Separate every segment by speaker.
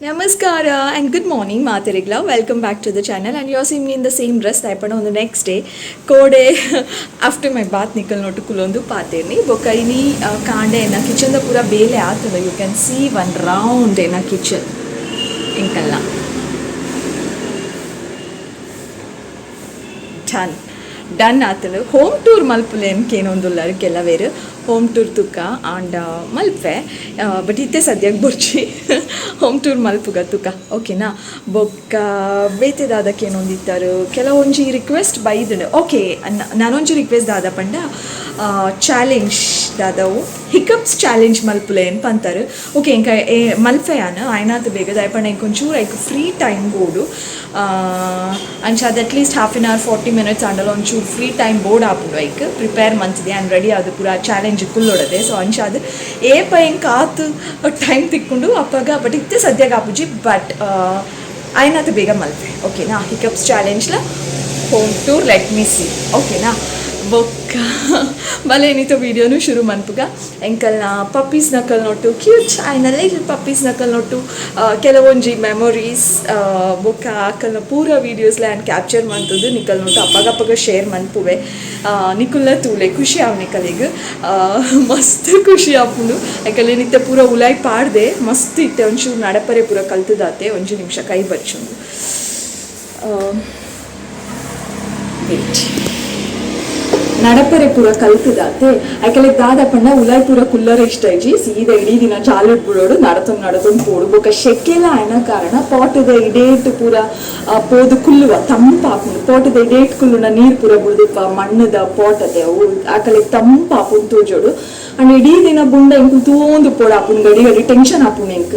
Speaker 1: Namaskara and good morning, Matarigla. Welcome back to the channel. And you're seeing me in the same dress type on the next day. Code after my bath, Nikal notu kulondu paterni. Bokaini kande in a kitchen the pura bele aatala. You can see one round in a kitchen. Inkalla. Done. Done ಆತಲು home tour ಮಲ್ಪುಲೆ ಏನೊಂದುಲ್ಲಾರು ಕೆಲವೇರು home tour ತುಕ್ಕ ಆಂಡ ಮಲ್ಪೆ but ಇತ್ತೆ ಸದ್ಯಕ್ಕೆ ಬರ್ಚಿ ಹೋಮ್ ಟೂರ್ ಮಲ್ಪುಗ ತುಕ್ಕ ಓಕೆನಾ ಬೊಕ್ಕ ಬೇತೆದಾದಕ್ಕೆ ಏನೊಂದಿತ್ತಾರು ಕೆಲವೊಂಜಿ ರಿಕ್ವೆಸ್ಟ್ ಬೈದನು ಓಕೆ ನಾನೊಂಜಿ ರಿಕ್ವೆಸ್ಟ್ ದಾದ ಪಂಡ ಚಾಲೆಂಜ್ ದಾದವು ಹಿಕಪ್ಸ್ ಚಾಲೆಂಜ್ ಮಲ್ಪುಲೆ ಅಂತ ಅಂತಾರೆ ಓಕೆ ಇಂಕ ಮಲ್ಪೆಯಾನ ಆಯ್ನಾತು ಬೇಗ ದಾಯಪಂಡ ಇಂಕೊಂಚೂರು ಐಕ್ ಫ್ರೀ ಟೈಮ್ ಬೋಡು ಅಂಚಾದ at least half an hour 40 minutes ಆಂಡಲ ಒಂಚೂರು ಫ್ರೀ ಟೈಮ್ ಬೋರ್ಡ್ ಆಪುಂಡು ಐಕ್ ಪ್ರಿಪೇರ್ ಮಂತಿದೆ ಆ್ಯಂಡ್ ರೆಡಿ ಅದು ಪೂರ ಚಾಲೆಂಜ್ ಕುಲ್ಲೊಡದೆ ಸೊ ಅಂಚಾದ ಏಪ ಇಂಕ ಆತು ಟೈಮ್ ತಿಕ್ಕೊಂಡು ಅಪ್ಪಾಗ ಬಟ್ ಇತ್ತೆ ಸದ್ಯಕ್ಕೆ ಆಪುಜಿ ಬಟ್ ಆಯ್ನಾತು ಬೇಗ ಮಲ್ಪೆ ಓಕೆನಾ ಹಿಕಪ್ಸ್ ಚಾಲೆಂಜ್ಲ home tour let me see ಓಕೆನಾ ಬೊಕ್ಕ ಬಲೆ ಏನಿತ್ತು ವೀಡಿಯೋನು ಶುರು ಮನ್ಪುಗ ಎಂಕಲ್ನ ಪಪ್ಪೀಸ್ ನಕಲ್ ನೋಟು ಕ್ಯೂಟ್ ಆಯ್ನ ಲಿಟಲ್ ಪಪ್ಪೀಸ್ ನಕಲ್ ನೋಟು ಕೆಲವೊಂಜಿ ಮೆಮೊರೀಸ್ ಬೊಕ್ಕ ಆಕಲ್ನ ಪೂರ ವೀಡಿಯೋಸ್ಲ ಆ್ಯಂಡ್ ಕ್ಯಾಪ್ಚರ್ ಮಂತದ್ದು ನಿಕಲ್ ನೋಟು ಅಪ್ಪಗಪ್ಪಗ ಶೇರ್ ಮನ್ಪುವೆ ನಿಕುಲ್ಲ ತೂಲೆ ಖುಷಿ ಆವ್ ನಿಕಲಿಗೆ ಮಸ್ತ್ ಖುಷಿ ಆಪುಂಡು ಯಾಕಲ್ಲಿ ನಿತ್ಯ ಪೂರ ಉಲಾಯ್ ಪಾಡ್ದೆ ಮಸ್ತ್ ಇತ್ತೆ ಒಂಚೂರು ನಡಪರೆ ಪೂರ ಕಲ್ತದಾತೆ ಒಂಜು ನಿಮಿಷ ಕೈ ಬರ್ಚುಂಡು ವೇಟ್ ನಡಪರೆ ಪೂರ ಕಲ್ತದಾತೆ ಯಾಕೆಲೆ ದಾದ ಪಂಡ ಉಲಾಯ್ ಪೂರ ಕುಲ್ಲರ ಇಷ್ಟ ಐಜಿ ಸೀದಾ ಇಡೀ ದಿನ ಚಾಲಿಡ್ ಬಿಡೋಡು ನಡತೊಂದು ಪೋಡು ಬೊಕ್ಕ ಶೆಕೆಲ ಆಯ್ನ ಕಾರಣ ಪಾಟದ ಇಡೇಟ್ ಪೂರ ಪೋದು ಕುಲ್ಲುವ ತಂಪಾಪುಂಡು ಪಾಟದ ಇಡೇಟ್ ಕುಲ್ಲುನ ನೀರು ಪೂರ ಬುಡ್ದಪ್ಪ ಮಣ್ಣದ ಪಾಟದೆ ಅವು ಆಕಲೆ ತಂಪಾಪುಂಡು ತೋಜೋಡು ಅಂಡ್ ಇಡೀ ದಿನ ಬುಂಡ ಎಂಕು ತೂಂದು ಪೋಡು ಆಪುಂಡು ಗಡಿ ಗಡಿ ಟೆನ್ಷನ್ ಆಪುಂಡು ಎಂಕ್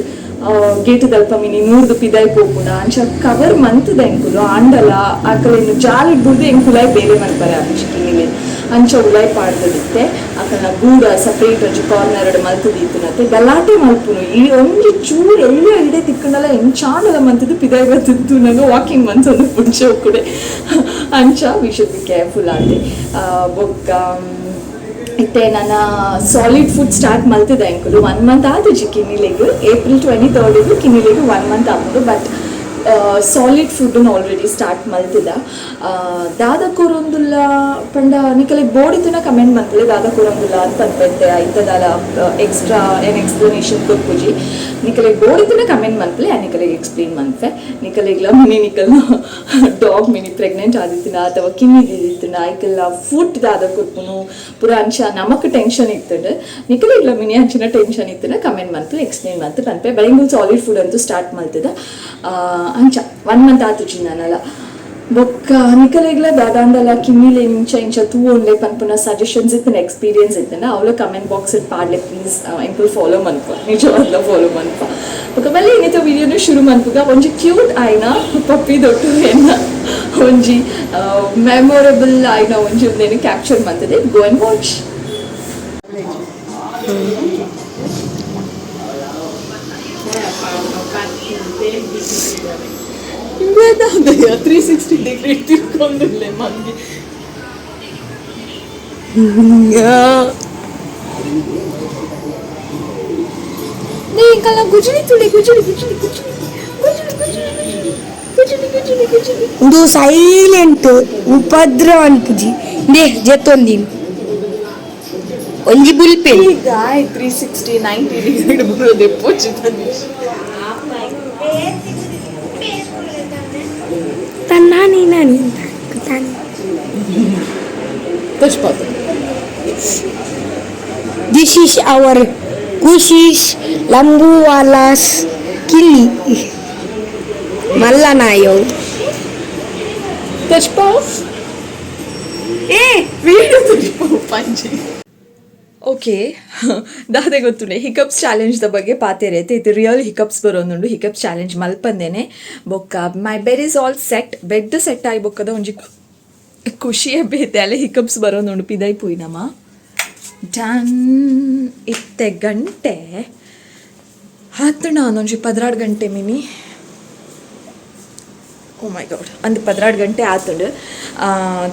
Speaker 1: ಗೇಟ್ ದಲ್ಪ ಮಿನಿ ನೂರ್ದು ಪಿದಾಯ್ ಪೋಪುಂಡ ಅಂಚ ಕವರ್ ಮಂತದ ಎಂಕುಲು ಆಂಡಲ ಆಕಲೇನು ಜಾಲಿಡ್ ಬುಡ್ದು ಎಂಕುಲಾಯ್ ಬೇರೆ ಮಲ್ಪರೆ ಆಪಿಚಿಕಿನಿಲೆ ಅಂಚ ಉಲಾಯ್ ಪಾಡ್ದಿತ್ತೆ ಆಕಲ್ನ ಗೂಡ ಸಪ್ರೇಟ್ ಒಂಜಿ ಕಾರ್ನರ್ ಮಲ್ತದಿತ್ತುನತ್ತೆ ಗಲಾಟೆ ಮಲ್ಪುನು ಈ ಒಂಜಿ ಚೂರು ಎಲ್ಲ ಇಡೆ ತಿಕ್ಕಂಡಲ ಎಂಚಾಂಡಲ ಮಂತದ್ದು ಪಿದಾಯ್ ಬತ್ತಿತ್ತು ನಂಗೆ ವಾಕಿಂಗ್ ಮಂತೊಂದು ಪುಂಚೆ ಒಕ್ಕುಡೆ ಅಂಚ ವಿ ಶುಡ್ ಬಿ ಕೇರ್ಫುಲ್ ಆತೆ ಬೊಕ್ಕ ಇತ್ತೆ ನನ್ನ ಸಾಲಿಡ್ ಫುಡ್ ಸ್ಟಾರ್ಟ್ ಮಲ್ತಿದ್ದೆ ಅಂಕಲು 1 month ಆದಿಜಿ ಕಿನಿಲೆಗು April 23rd ಕಿನಿಲೆಗು 1 month ಆಪುಂಡು ಬಟ್ ಸಾಲಿಡ್ ಫುಡ್ನ ಆಲ್ರೆಡಿ ಸ್ಟಾರ್ಟ್ ಮಲ್ತಿದ್ದ ದಾದ ಕೊರೊಂದುಲ್ಲ ಪಂಡ ನಿಕಲೆ ಬೋಡಿತನ ಕಮೆಂಟ್ ಮಲ್ಪಲೆ ದಾದ ಕೊರೊಂದುಲ್ಲ ಅಂತ ಅನ್ಪಂತೆ ಐತದಲ್ಲ ಎಕ್ಸ್ಟ್ರಾ ಏನು ಎಕ್ಸ್ಪ್ಲನೇಷನ್ ಕೊಪ್ಪುಜಿ ನಿಕಲೆ ಬೋಡಿತನ ಕಮೆಂಟ್ ಮಲ್ಪಲೆ ನಿಕಲೆಗೆ ಎಕ್ಸ್ಪ್ಲೇನ್ ಮನ್ಪೆ ನಿಕಲೆಗ್ಲ ಮಿನಿ ನಿಕಲ್ನ ಡಾಗ್ ಮಿನಿ ಪ್ರೆಗ್ನೆಂಟ್ ಆದಿತ್ತಿನ ಅಥವಾ ಕಿನ್ನಿದಿತ್ತಿನ ಐಕೆಲ್ಲ ಫುಡ್ ದಾದ ಕೊಪ್ಪುನು ಪೂರ ಅಂಚ ನಮಕ್ ಟೆನ್ಷನ್ ಇತ್ತಂಡು ನಿಕಲೆಗ್ಲ ಮಿನಿ ಅಂಚಿನ ಟೆನ್ಷನ್ ಇತ್ತಿನ ಕಮೆಂಟ್ ಮಲ್ಪಲೆ ಎಕ್ಸ್ಪ್ಲೇನ್ ಮಲ್ತು ಪನ್ಪೆ ಬೆಳಗ್ಗೆ ಸಾಲಿಡ್ ಫುಡ್ ಅಂತೂ ಸ್ಟಾರ್ಟ್ ಮಲ್ತಿದ್ದ ಅಂಚ 1 month ಆತುಜಿ ನಾನಲ್ಲ ಬೊಕ್ಕ ನಿಕಲೆಗ್ಲ ದಾದಾಂಡಲ ಕಿಮ್ಮಿಲೆ ಇಂಚ ತೂ ಒಂಡೆ ಪನ್ಪುನ ಸಜೆಷನ್ಸ್ ಇತ್ತಿನ ಎಕ್ಸ್ಪೀರಿಯನ್ಸ್ ಇತ್ತಿನ ಅವಳ ಕಮೆಂಟ್ ಬಾಕ್ಸ್ ಇಟ್ಟು ಪಾಡ್ಲೆ ಪ್ಲೀಸ್ ಎಂಕುಲ್ ಫಾಲೋ ಮನ್ಪ ನಿಜವಾಗ್ಲ ಫಾಲೋ ಮನ್ಪ ಬೊಕ್ಕ ಬಲ್ಲೆ ಏನಿತ ವಿಡಿಯೋನು ಶುರು ಮನ್ಪುಗ ಒಂಜಿ ಕ್ಯೂಟ್ ಆಯ್ನ ಪಪ್ಪಿ ದೊಟ್ಟು ಎನ್ನ ಒಂಜಿ ಮೆಮೊರೇಬಲ್ ಆಯ್ನ ಒಂಜಿ ಒಂದೇನು ಕ್ಯಾಪ್ಚರ್ ಮಂತದೆ ಗೋ ಅಂಡ್ ವಾಚ್ ಬೇದಾದೆಯ 360 ಡಿಗ್ರಿ ತಿರ್ಕೊಂಡಿಲ್ಲ ಮಂಗೆ ನೀ ಕಲ್ಲ ಗುಜರಿ ತುಳಿ ಗುಜರಿ ಗುಜರಿ ಗುಜರಿ ಗುಜರಿ ಗುಜರಿ ಗುಜರಿ
Speaker 2: ಇದು ಸೈಲೆಂಟ್ ಉಪದ್ರವ ಅನ್ಪುಜಿ ದೇ ಜೆತ್ತೊಂದಿ ಒಂಜಿ ಬುಲ್ಪೆ
Speaker 1: ಈಗ 360 90 ಡಿಗ್ರಿ ಬರೋದೆ ಪೋಚಿತನಿ
Speaker 2: ತನ್ನಾನಿ ನಾನಿ ತಾನಿ
Speaker 1: ತಶ್ಪಾತ
Speaker 2: ದಿಸ್ ಈಸ್ ಅವರ್ ಕುಶೀಶ್ ಲಂಬುವಾಲಾಸ್ ಕಿಲ್ಲಿ ಮಲ್ಲನಾಯೋ
Speaker 1: ತಶ್ಪಾಫ್ ವೀಡಿಯೋ ತಶ್ಪಾಫ್ ಪಂಜಿ ಓಕೆ ದಾದೆ ಗೊತ್ತುಂಡೆ ಹಿಕಪ್ಸ್ ಚಾಲೆಂಜ್ದ ಬಗ್ಗೆ ಪಾತೆರೈತೆ ಇದು ರಿಯಲ್ ಹಿಕಪ್ಸ್ ಬರೋದುಂಡು ಹಿಕಪ್ಸ್ ಚಾಲೆಂಜ್ ಮಲ್ಪಂದೇನೆ ಬೊಕ್ಕ my bed is all set bed set ಆಗಿ ಬೊಕ್ಕದ ಒಂಜಿ ಖುಷಿಯೇ ಬೇತೆ ಅಲ್ಲೇ ಹಿಕಪ್ಸ್ ಬರೋದುಂಡು ಪಿದೈ ಪುಯ್ನಮ್ಮ ಡನ್ ಇತ್ತೆ ಗಂಟೆ ಹತ್ತಣ ಒಂಜಿ 16 ಗಂಟೆ ಮಿನಿ ಓ ಮೈ ಗಾಡ್ ಅಂದು 16 ಗಂಟೆ ಆತುಂಡು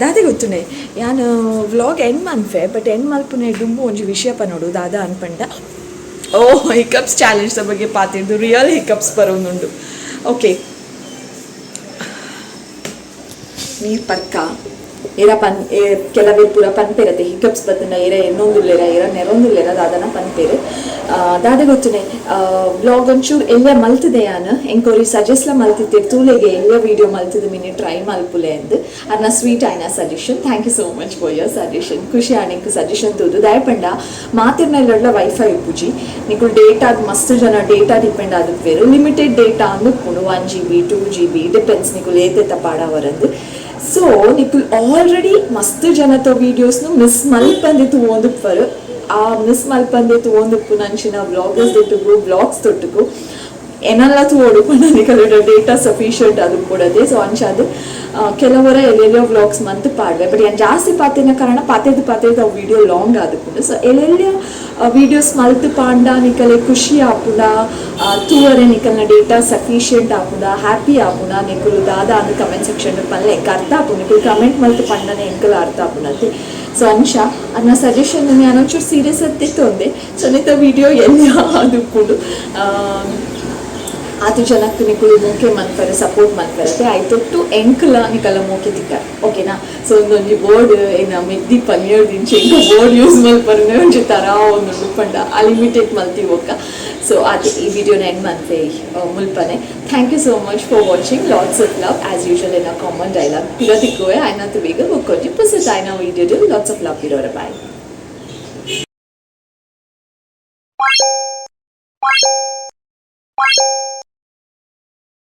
Speaker 1: ದಾದೆ ಗೊತ್ತುಂಡೆ ಯಾನು ವ್ಲಾಗ್ ಎಂಡ್ ಮನ್ಪೆ ಬಟ್ ಎಂಡ್ ಮಲ್ಪುನೆ ಡುಂಬು ಒಂಜಿ ವಿಷಯ ಪನೋಡು ದಾದ ಅನ್ಪಂಡ ಓ ಹಿಕಪ್ಸ್ ಚಾಲೆಂಜ್ ಬಗ್ಗೆ ಪಾತಿದ್ದು ರಿಯಲ್ ಹಿಕಪ್ಸ್ ಬರೋನುಂಡು ಓಕೆ ನೀರು ಪರ್ಕ ಏರ ಕೆಲವೇ ಪೂರ ಪನ್ಪೇರತೆ ಹಿಕಪ್ಸ್ ಬತ್ತನ ಏರ ಎನ್ನೊಂದುಲ್ಲೇರ ಏರ ನೆರೊಂದುಲ್ಲೇರ ದಾದನ ಪನ್ಪೇರು ದಾದ ಗೊತ್ತುನೆ ಬ್ಲಾಗ್ ಒಂಚೂರು ಎಲ್ಲ ಮಲ್ತಿದೆಯಾನ ಎಂಕೋರಿ ಸಜೆಸ್ಲ ಮಲ್ತಿದ್ದೆ ತೂಲೆಗೆ ಎಲ್ಲ ವಿಡಿಯೋ ಮಲ್ತಿದ್ದು ಮಿನಿ ಟ್ರೈ ಮಲ್ಪುಲೆ ಅಂದು ಅನ್ನ ಸ್ವೀಟ್ ಆಯ್ನ suggestion thank you so much for your suggestion ಖುಷಿ ಆಣಿಕ್ ಸಜೆಷನ್ ತೂದು ದಯಪಂಡ ಮಾತಿರ್ನೆಲ್ಲ ವೈಫೈ ಉಪ್ಪುಜಿ ನಿಕುಲ್ ಡೇಟಾ ಮಸ್ತ್ ಜನ ಡೇಟಾ ಡಿಪೆಂಡ್ ಆದುಪ್ಪೇರು ಲಿಮಿಟೆಡ್ ಡೇಟಾ ಅಂದು ಪುಣು 1 GB 2 GB ಡಿಪೆಂಡ್ಸ್ ನಿಕುಲ್ ಏತೆತ್ತ ಪಾಡವರಂದು ಸೊ ನಿಕುಲ್ ಆಲ್ರೆಡಿ ಮಸ್ತ್ ಜನತ ವೀಡಿಯೋಸ್ನು ಮಿಸ್ ಮಲ್ಪಂದಿತ್ತು ಓದುಪ್ಪರು ಆ ಮಿಸ್ ಮಲ್ಪಂದಿತ್ತು ಓದುಪ್ಪು ನಂಚಿನ ವ್ಲಾಗರ್ಸ್ ತೊಟ್ಟುಗು ಬ್ಲಾಗ್ಸ್ ತೊಟ್ಟುಗು ಏನೆಲ್ಲ ತೋಡು ನಿಕಲ್ ಡೇಟಾ ಸಫಿಷಿಯಂಟ್ ಅದು ಕೊಡದೆ ಸೊ ಅಂಚಾದು ಕೆಲವರ ಎಲ್ಲೆಲ್ಲೋ ವ್ಲಾಗ್ಸ್ ಮಂತ್ ಪಾಡ್ವೆ ಬಟ್ ಏನು ಜಾಸ್ತಿ ಪಾತಿನ ಕಾರಣ ಪಾತೇದು ಅವು ವಿಡಿಯೋ ಲಾಂಗ್ ಆದುಕೊಂಡು ಸೊ ಎಲ್ಲೆಲ್ಲೋ ವಿಡಿಯೋಸ್ ಮಲ್ತು ಪಾಂಡ ನಿಕಲೆ ಖುಷಿ ಆಪುಂಡ ತೂವರೆ ನಿಕಲ್ನ ಡೇಟಾ ಸಫಿಷಿಯಂಟ್ ಆಪುಂಡ ಹ್ಯಾಪಿ ಆಪುಂಡ ನಿಕುಲು ದಾದ ಅಂದು ಕಮೆಂಟ್ ಸೆಕ್ಷನ್ ಪಲ್ಲೆ ಎಂಕ ಅರ್ಥ ಆಪುಂಡು ನಿಕುಲು ಕಮೆಂಟ್ ಮಲ್ತು ಪಂಡನೆ ಎಂಕಲ್ ಅರ್ಥ ಆಪುಂಡಂತೆ ಸೊ ಅಂಶ ಅದನ್ನ ಸಜೆಷನ್ ನಾನು ಒಂಚೂರು ಸೀರಿಯಸ್ ಅತ್ತಿತ್ತು ಅಂದೆ ಸೊ ನಿತ ವಿಡಿಯೋ ಎಲ್ಲಿ ಆದುಕೊಂಡು ಆತು ಜನಕ್ಕೆ ನಿಕುಲು ಮೂಕೆ ಮನ್ಪರೆ ಸಪೋರ್ಟ್ ಮನ್ಪರತ್ತೆ ಆಯ್ತೊಟ್ಟು ಎಂಕಲ ನಿಕಲ ಮೂಕೆ ತಿಕ್ಕಾರ ಓಕೆನಾ ಸೊ ಒಂದೊಂದು ಬೋರ್ಡ್ ಏನ ಮೆದ್ದಿ ಪನ್ನೀರ್ ದಿಂಚೆ ಎಂಕ ಬೋರ್ಡ್ ಯೂಸ್ ಮಲ್ಪರನೆ ಒಂಚು ತರ ಒಂದು ಪಂಡ ಅಲಿಮಿಟೆಡ್ ಮಲ್ತಿ ಹೋಗ ಸೊ ಅದು ಈ ವಿಡಿಯೋನ ಎಂಡ್ ಮನ್ಪೆ ಮುಲ್ಪನೆ thank you so much for watching lots of love as usual in a common dialogue ಪಿರೋದಿಕ್ಕೋವೆ ಆಯ್ನತ್ತು ಬೇಗ ಹೋಗ್ಕೊಂಡಿ ಪುಸತ್ ಆಯ್ನ ವಿಡಿಯೋ ಲಾಟ್ಸ್ ಆಫ್ ಲವ್ ಇರೋರೆ ಬಾಯ್